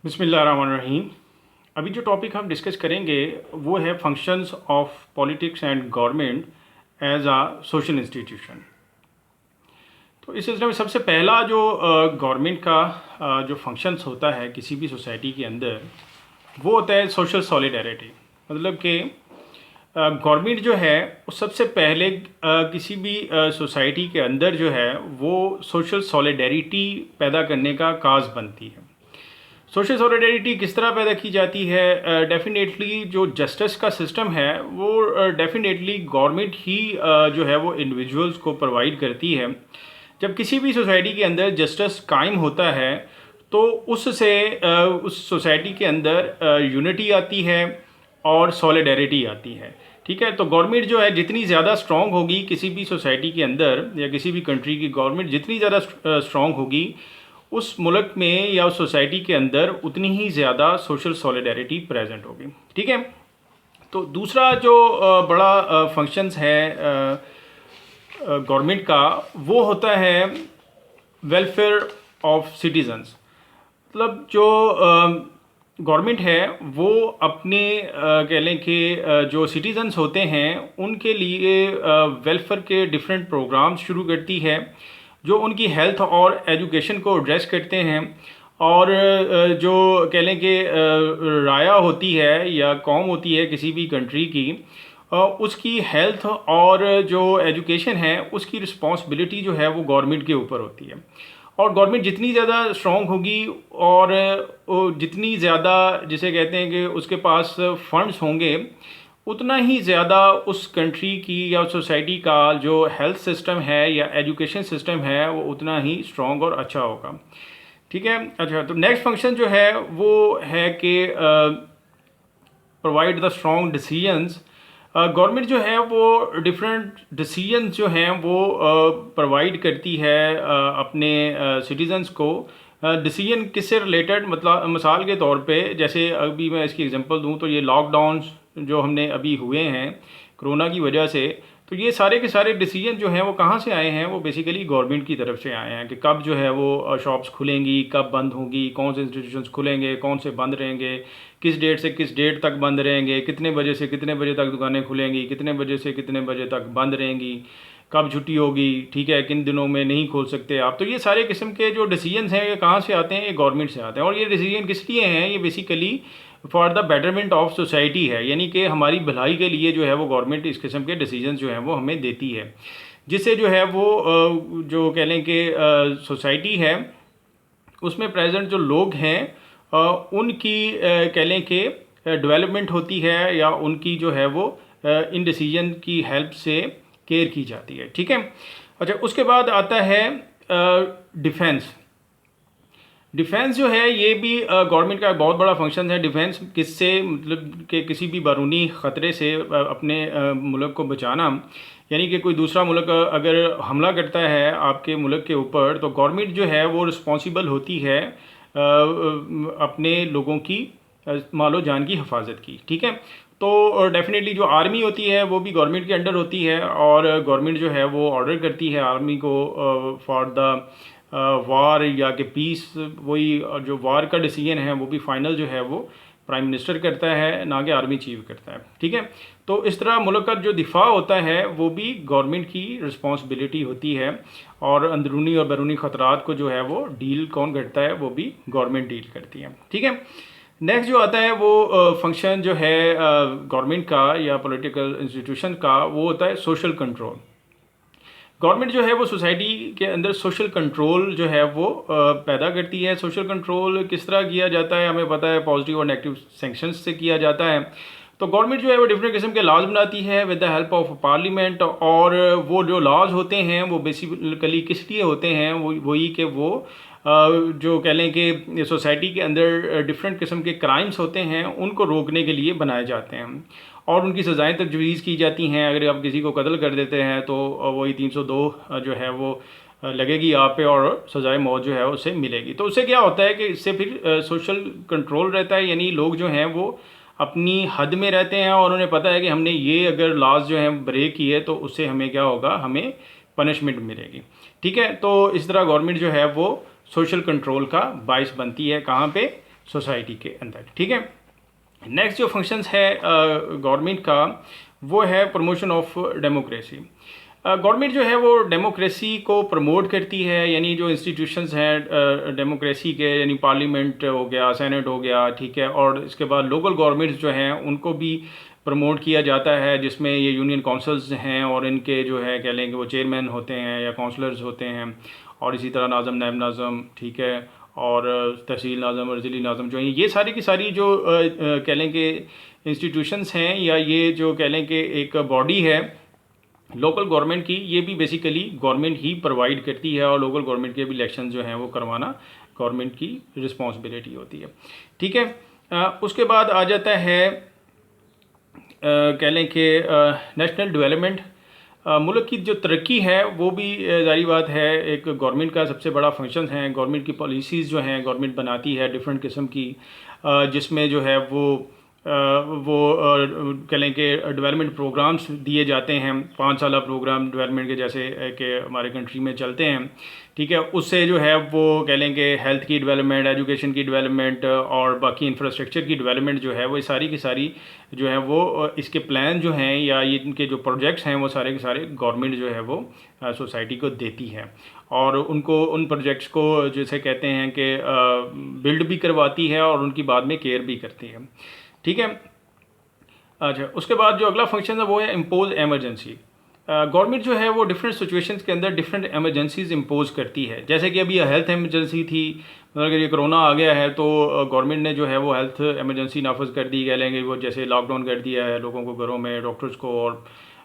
बिस्मिल्लाहिर्रहमानिर्रहीम। अभी जो टॉपिक हम डिस्कस करेंगे वो है functions of politics and government as a social institution. तो इस सिलसिले में सबसे पहला जो गवर्नमेंट का जो फंक्शंस होता है किसी भी सोसाइटी के अंदर, वो होता है सोशल सॉलिडारिटी। मतलब कि गवर्नमेंट जो है वो सबसे पहले किसी भी सोसाइटी के अंदर जो है वो सोशल सॉलिडारिटी पैदा करने का काज बनती है। सोशल सॉलिडेरिटी किस तरह पैदा की जाती है? डेफिनेटली जो जस्टिस का सिस्टम है वो डेफिनेटली गवर्नमेंट ही जो है वो इंडिविजुअल्स को प्रोवाइड करती है। जब किसी भी सोसाइटी के अंदर जस्टिस कायम होता है तो उससे उस सोसाइटी के अंदर यूनिटी आती है और सॉलिडेरिटी आती है। ठीक है, तो गवर्नमेंट जो है जितनी ज़्यादा स्ट्रॉन्ग होगी किसी भी सोसाइटी के अंदर या किसी भी कंट्री की गवर्नमेंट जितनी ज़्यादा स्ट्रॉन्ग होगी उस मुल्क में या उस सोसाइटी के अंदर उतनी ही ज़्यादा सोशल सॉलिडारिटी प्रेजेंट होगी। ठीक है, तो दूसरा जो बड़ा फंक्शंस है गवर्नमेंट का, वो होता है वेलफेयर ऑफ सिटीजन्स। मतलब जो गवर्नमेंट है वो अपने कह लें कि जो सिटीजन्स होते हैं उनके लिए वेलफेयर के डिफरेंट प्रोग्राम्स शुरू करती है जो उनकी हेल्थ और एजुकेशन को एड्रेस करते हैं। और जो कह लें कि राया होती है या कौम होती है किसी भी कंट्री की, उसकी हेल्थ और जो एजुकेशन है उसकी रिस्पॉन्सिबिलिटी जो है वो गवर्नमेंट के ऊपर होती है। और गवर्नमेंट जितनी ज़्यादा स्ट्रॉन्ग होगी और जितनी ज़्यादा जिसे कहते हैं कि उसके पास फंड्स होंगे, उतना ही ज़्यादा उस कंट्री की या सोसाइटी का जो हेल्थ सिस्टम है या एजुकेशन सिस्टम है वो उतना ही स्ट्रॉन्ग और अच्छा होगा। ठीक है, अच्छा, तो नेक्स्ट फंक्शन जो है वो है कि provide the strong decisions. Government जो है वो डिफरेंट डिसीजंस जो हैं वो प्रोवाइड करती है अपने सिटीजन्स को। डिसीजन किससे रिलेटेड? मतलब मिसाल के तौर पे जैसे अभी मैं इसकी एग्जांपल दूं तो ये लॉकडाउन्स जो हमने अभी हुए हैं कोरोना की वजह से, तो ये सारे के सारे डिसीजन जो हैं वो कहाँ से आए हैं? वो बेसिकली गवर्नमेंट की तरफ से आए हैं कि कब जो है वो शॉप्स खुलेंगी, कब बंद होंगी, कौन से इंस्टीट्यूशंस खुलेंगे, कौन से बंद रहेंगे, किस डेट से किस डेट तक बंद रहेंगे, कितने बजे से कितने बजे तक दुकानें खुलेंगी, कितने बजे से कितने बजे तक बंद रहेंगी, कब छुट्टी होगी, ठीक है, किन दिनों में नहीं खोल सकते आप। तो ये सारे किस्म के जो डिसीजंस हैं ये कहाँ से आते हैं? ये गवर्नमेंट से आते हैं। और ये डिसीजन किस लिए हैं? ये basically for the betterment of society है, यानी कि हमारी भलाई के लिए जो है वो गवर्नमेंट इस किस्म के डिसीजंस जो हैं वो हमें देती है, जिससे जो है वो जो कह लें कि सोसाइटी है उसमें प्रेजेंट जो लोग हैं उनकी कह लें कि डेवलपमेंट होती है या उनकी जो है वो इन डिसीजन की हेल्प से केयर की जाती है। ठीक है, अच्छा, उसके बाद आता है डिफेंस। डिफेंस जो है ये भी गवर्नमेंट का बहुत बड़ा फंक्शन है। डिफेंस किससे? मतलब कि किसी भी बैरूनी ख़तरे से अपने मुल्क को बचाना। यानी कि कोई दूसरा मुल्क अगर हमला करता है आपके मुल्क के ऊपर तो गवर्नमेंट जो है वो रिस्पॉन्सिबल होती है अपने लोगों की मालो जान की हिफाजत की। ठीक है, तो डेफिनेटली जो आर्मी होती है वो भी गवर्नमेंट के अंडर होती है और गवर्नमेंट जो है वो ऑर्डर करती है आर्मी को फॉर द वार या कि पीस। वही जो वार का डिसीजन है वो भी फाइनल जो है वो प्राइम मिनिस्टर करता है, ना कि आर्मी चीफ करता है। ठीक है, तो इस तरह मुल्क का जो दिफा होता है वो भी गवर्नमेंट की रिस्पॉन्सिबिलिटी होती है और अंदरूनी और बैरूनी ख़तरात को जो है वो डील कौन करता है? वो भी गवर्नमेंट डील करती है। ठीक है, नेक्स्ट जो आता है वो फंक्शन जो है गवर्नमेंट का या पॉलिटिकल इंस्टीट्यूशन का, वो होता है सोशल कंट्रोल। गवर्नमेंट जो है वो सोसाइटी के अंदर सोशल कंट्रोल जो है वो पैदा करती है। सोशल कंट्रोल किस तरह किया जाता है? हमें पता है पॉजिटिव और नेगेटिव सेंक्शंस से किया जाता है। तो गवर्नमेंट जो है वो डिफरेंट किस्म के लॉज बनाती है with the help of parliament. और वो जो लॉज होते हैं वो बेसिकली किस लिए होते हैं? वही कि वो जो कह लें कि सोसाइटी के अंदर डिफरेंट किस्म के क्राइम्स होते हैं उनको रोकने के लिए बनाए जाते हैं और उनकी सज़ाएँ तजवीज़ की जाती हैं। अगर आप किसी को कत्ल कर देते हैं तो वही 302 जो है वो लगेगी आप पे और सज़ाए मौत जो है उससे मिलेगी। तो उससे क्या होता है कि इससे फिर सोशल कंट्रोल रहता है, यानी लोग जो हैं वो अपनी हद में रहते हैं और उन्हें पता है कि हमने ये अगर लॉज जो हैं ब्रेक किए तो उससे हमें क्या होगा? हमें पनिशमेंट मिलेगी। ठीक है, तो इस तरह गवर्नमेंट जो है वो सोशल कंट्रोल का बाइस बनती है। कहाँ पे? सोसाइटी के अंदर। ठीक है, नेक्स्ट जो फंक्शंस है गवर्नमेंट का वो है प्रमोशन ऑफ डेमोक्रेसी। गवर्नमेंट जो है वो डेमोक्रेसी को प्रमोट करती है, यानी जो इंस्टीट्यूशंस हैं डेमोक्रेसी के, यानी पार्लियामेंट हो गया, सेनेट हो गया, ठीक है, और इसके बाद लोकल गवर्नमेंट्स जो हैं उनको भी प्रमोट किया जाता है, जिसमें ये यूनियन काउंसिल्स हैं और इनके जो है कह लें कि वो चेयरमैन होते हैं या काउंसलर्स होते हैं, और इसी तरह नाज़म, नायब नाज़म, ठीक है, और तहसील नाज़म और ज़िली नाज़म जो हैं, ये सारी की सारी जो कह लें कि इंस्टीट्यूशंस हैं या ये जो कह लें कि एक बॉडी है लोकल गवर्नमेंट की, ये भी बेसिकली गवर्नमेंट ही प्रोवाइड करती है, और लोकल गवर्नमेंट के भी इलेक्शन जो हैं वो करवाना गवर्नमेंट की रिस्पॉन्सिबिलिटी होती है। ठीक है, उसके बाद आ जाता है कह लें कि नेशनल डेवलपमेंट। मुल्क की जो तरक्की है वो भी ज़ाहिर बात है एक गवर्नमेंट का सबसे बड़ा फंक्शन है। गवर्नमेंट की पॉलिसीज़ जो हैं गवर्नमेंट बनाती है डिफरेंट किस्म की, जिसमें जो है वो कह लें कि डेवलपमेंट प्रोग्राम्स दिए जाते हैं, 5 साला प्रोग्राम डेवलपमेंट के जैसे कि हमारे कंट्री में चलते हैं। ठीक है, उससे जो है वो कह लें कि हेल्थ की डेवलपमेंट, एजुकेशन की डेवलपमेंट और बाकी इंफ्रास्ट्रक्चर की डेवलपमेंट जो है वो सारी की सारी जो है वो इसके प्लान जो हैं या ये इनके जो प्रोजेक्ट्स हैं वो सारे के सारे गवर्नमेंट जो है वो सोसाइटी को देती है, और उनको उन प्रोजेक्ट्स को जैसे कहते हैं कि बिल्ड भी करवाती है और उनकी बाद में केयर भी करती है। ठीक है, अच्छा, उसके बाद जो अगला फंक्शन है वो है इम्पोज एमरजेंसी। गवर्नमेंट जो है वो डिफरेंट सिचुएशंस के अंदर डिफरेंट एमरजेंसीज इम्पोज करती है। जैसे कि अभी हेल्थ एमरजेंसी थी, मतलब अगर ये कोरोना आ गया है तो गवर्नमेंट ने जो है वो हेल्थ एमरजेंसी नाफज कर दी, कह लेंगे वो जैसे लॉकडाउन कर दिया है लोगों को घरों में, डॉक्टर्स को,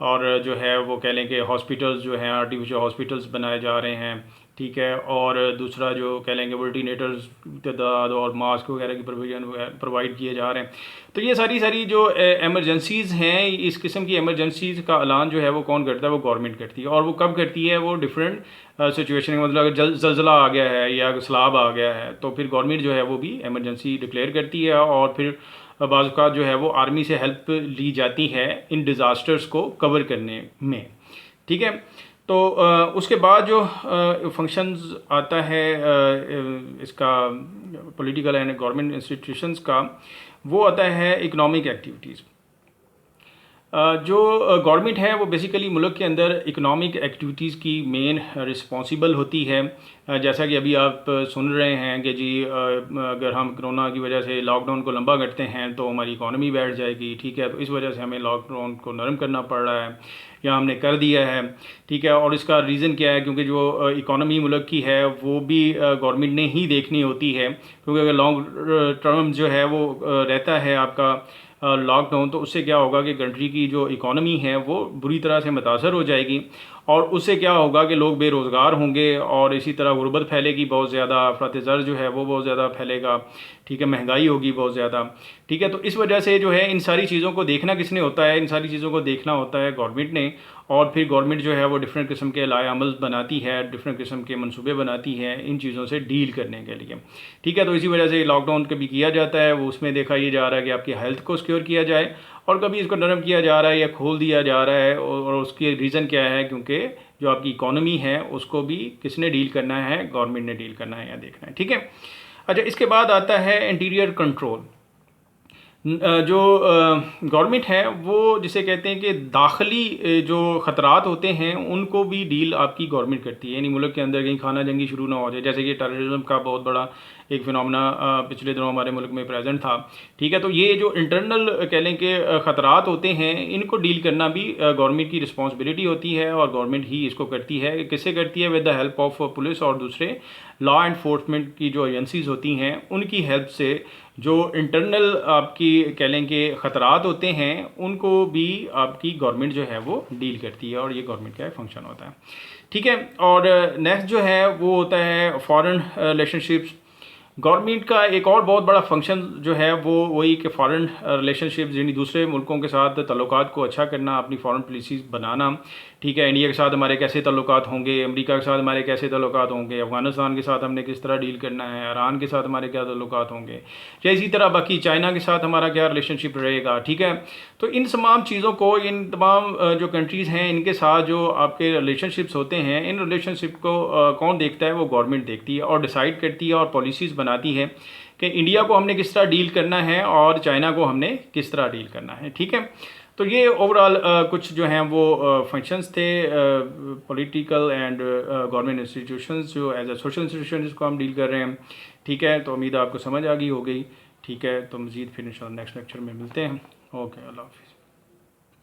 और जो है वो कह लें कि हॉस्पिटल्स जो हैं आर्टिफिशियल हॉस्पिटल्स बनाए जा रहे हैं। ठीक है, और दूसरा जो कह लेंगे वेंटिलेटर्स तादाद और मास्क वगैरह की प्रोविजन प्रोवाइड किए जा रहे हैं। तो ये सारी जो एमरजेंसीज़ हैं, इस किस्म की एमरजेंसीज़ का ऐलान जो है वो कौन करता है, वो गवर्नमेंट करती है। और वो कब करती है, वो डिफरेंट सिचुएशन में, मतलब अगर जलजिला आ गया है या सैलाब आ गया है तो फिर गवर्नमेंट जो है वो भी एमरजेंसी डिक्लेयर करती है, और फिर बाज़ औक़ात जो है वो आर्मी से हेल्प ली जाती है इन डिज़ास्टर्स को कवर करने में। ठीक है, तो उसके बाद जो फंक्शंस आता है इसका पॉलिटिकल एंड गवर्नमेंट इंस्टीट्यूशंस का, वो आता है इकोनॉमिक एक्टिविटीज़। जो गवर्नमेंट है वो बेसिकली मुल्क के अंदर इकोनॉमिक एक्टिविटीज़ की मेन रिस्पॉन्सिबल होती है। जैसा कि अभी आप सुन रहे हैं कि जी अगर हम कोरोना की वजह से लॉकडाउन को लंबा करते हैं तो हमारी इकॉनमी बैठ जाएगी। ठीक है, तो इस वजह से हमें लॉकडाउन को नरम करना पड़ रहा है या हमने कर दिया है। ठीक है, और इसका रीज़न क्या है, क्योंकि जो इकॉनमी मुल्क की है वो भी गवर्नमेंट ने ही देखनी होती है, क्योंकि अगर लॉन्ग टर्म जो है वो रहता है आपका लॉकडाउन, तो उससे क्या होगा कि कंट्री की जो इकॉनमी है वो बुरी तरह से मुतासर हो जाएगी, और उससे क्या होगा कि लोग बेरोज़गार होंगे, और इसी तरह गुर्बत फैलेगी बहुत ज़्यादा, अफरात-ए-ज़र जो है वो बहुत ज़्यादा फैलेगा। ठीक है, महंगाई होगी बहुत ज़्यादा। ठीक है, तो इस वजह से जो है इन सारी चीज़ों को देखना किसने होता है, इन सारी चीज़ों को देखना होता है गवर्नमेंट ने, और फिर गवर्नमेंट जो है वो डिफरेंट किस्म के लाए अमल बनाती है, डिफरेंट किस्म के मंसूबे बनाती है इन चीज़ों से डील करने के लिए। ठीक है, तो इसी वजह से लॉकडाउन कभी किया जाता है, वो उसमें देखा ये जा रहा है कि आपकी हेल्थ को सिक्योर किया जाए, और कभी इसको नरम किया जा रहा है या खोल दिया जा रहा है, और उसकी रीज़न क्या है, क्योंकि जो आपकी इकॉनमी है उसको भी किसने डील करना है, गवर्नमेंट ने डील करना है या देखना है। ठीक है, अच्छा, इसके बाद आता है इंटीरियर कंट्रोल। जो गवर्नमेंट है वो जिसे कहते हैं कि दाखिली जो ख़तरात होते हैं उनको भी डील आपकी गवर्नमेंट करती है, यानी मुल्क के अंदर कहीं खाना जंगी शुरू ना हो जाए, जैसे कि टेररिज्म का बहुत बड़ा एक फिनोमेना पिछले दिनों हमारे मुल्क में प्रेजेंट था। ठीक है, तो ये जो इंटरनल कह लें कि ख़तरात होते हैं इनको डील करना भी गवर्नमेंट की रिस्पॉन्सिबिलिटी होती है, और गवर्नमेंट ही इसको करती है। किससे करती है, with the help of police और दूसरे लॉ एनफोर्समेंट की जो एजेंसीज़ होती हैं उनकी हेल्प से जो इंटरनल आपकी कह लें कि ख़तरात होते हैं उनको भी आपकी गवर्नमेंट जो है वो डील करती है, और ये गवर्नमेंट का फंक्शन होता है। ठीक है, और नेक्स्ट जो है वो होता है फॉरेन रिलेशनशिप्स। गवर्नमेंट का एक और बहुत बड़ा फंक्शन जो है वो वही कि फ़ॉरेन रिलेशनशिप्स, यानी दूसरे मुल्कों के साथ ताल्लुकात को अच्छा करना, अपनी फ़ॉरेन पॉलिसीज़ बनाना। ठीक है, इंडिया के साथ हमारे कैसे ताल्लुकात होंगे, अमेरिका के साथ हमारे कैसे ताल्लुकात होंगे, अफ़गानिस्तान के साथ हमने किस तरह डील करना है, ईरान के साथ हमारे क्या ताल्लुकात होंगे, या इसी तरह बाकी चाइना के साथ हमारा क्या रिलेशनशिप रहेगा। ठीक है, तो इन तमाम चीज़ों को, इन तमाम जो कंट्रीज़ हैं इनके साथ जो आपके रिलेशनशिप्स होते हैं, इन रिलेशनशिप को कौन देखता है, वो गवर्नमेंट देखती है और डिसाइड करती है और पॉलिसीज़ बनाती है कि इंडिया को हमने किस तरह डील करना है और चाइना को हमने किस तरह डील करना है। ठीक है, तो ये ओवरऑल कुछ जो हैं वो फंक्शंस थे पॉलिटिकल एंड गवर्नमेंट इंस्टीट्यूशंस जो एज ए सोशल इंस्टीट्यूशन जिसको हम डील कर रहे हैं। ठीक है, तो उम्मीद है आपको समझ आ गई हो गई। ठीक है, तो मज़ीद फिर इंशाल्लाह नेक्स्ट लेक्चर में मिलते हैं। ओके, अल्लाह हाफ़िज़।